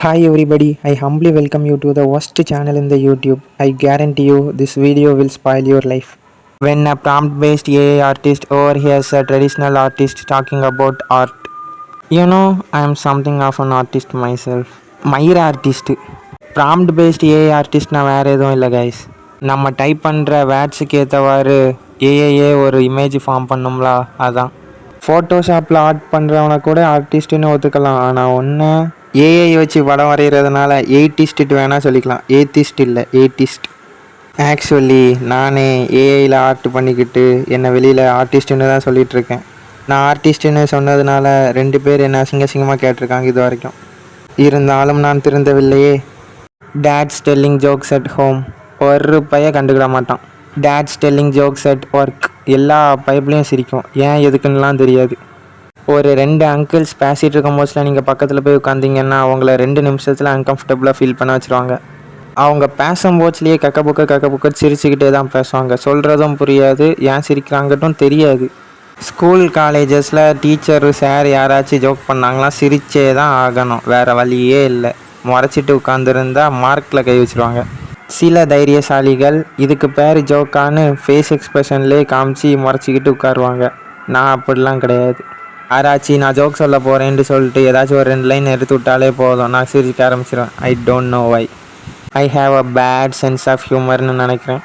Hi everybody, I humbly welcome you to the worst channel in the YouTube. I guarantee you this video will spoil your life. When a prompt-based AI artist overhears a traditional artist talking about art, I am something of an artist myself. Myra artist. Prompt-based AI artist நான் வேறு எதுவும் இல்லை guys. நம்ம type பண்ணுற வேர்ட்ஸுக்கு ஏற்றவாறு ஏஐயே ஒரு image form பண்ணும்ல அதான். ஃபோட்டோஷாப்பில் art பண்ணுறவனை கூட ஆர்டிஸ்ட்டுன்னு ஒத்துக்கலாம். ஆனால் ஒன்று ஏஐ வச்சு படம் வரைகிறதுனால எயிட்டிஸ்ட்டு வேணால் சொல்லிக்கலாம். ஏத்திஸ்ட் இல்லை, எயிட்டிஸ்ட். ஆக்சுவலி நானே ஏஐயில் ஆர்ட் பண்ணிக்கிட்டு என்னை வெளியில் ஆர்டிஸ்ட்டுன்னு தான் சொல்லிகிட்ருக்கேன். நான் ஆர்டிஸ்ட்டுன்னு சொன்னதுனால 2 பேர் என்னை அசிங்கமாக கேட்டிருக்காங்க இது வரைக்கும். இருந்தாலும் நான் திருந்தவில்லையே. That's telling jokes at home. ஒரு பைய கண்டுக்கிட மாட்டான். That's telling jokes at work. எல்லா பைப்லேயும் சிரிக்கும். ஏன் எதுக்குன்னுலாம் தெரியாது. ஒரு 2 அங்கிள்ஸ் பேசிகிட்டு இருக்கும் போதுல நீங்கள் பக்கத்தில் போய் உட்காந்திங்கன்னா அவங்கள 2 நிமிஷத்தில் அன்கம்ஃபர்டபுளாக ஃபீல் பண்ண வச்சுருவாங்க. அவங்க பேசும்போதுலேயே கக்க புக்க சிரிச்சுக்கிட்டே தான் பேசுவாங்க. சொல்கிறதும் புரியாது, ஏன் சிரிக்கிறாங்கட்டும் தெரியாது. ஸ்கூல் காலேஜஸில் டீச்சர் சார் யாராச்சும் ஜோக் பண்ணாங்களாம் சிரிச்சே தான் ஆகணும், வேறு வழியே இல்லை. முறைச்சிட்டு உட்காந்துருந்தா மார்க்கில் கை வச்சுருவாங்க. சில தைரியசாலிகள் இதுக்கு பேர் ஜோக்கான்னு ஃபேஸ் எக்ஸ்ப்ரெஷன்லேயே காமிச்சு முறைச்சிக்கிட்டு உட்காருவாங்க. நான் அப்படிலாம் கிடையாது. யாராச்சும் நான் ஜோக் சொல்ல போகிறேன்னு சொல்லிட்டு ஏதாச்சும் ஒரு 2 லைன் எடுத்து விட்டாலே போதும், நான் சிரிக்க ஆரம்பிச்சிடுவேன். I don't know why. I have a bad sense of ஹியூமர்னு நினைக்கிறேன்.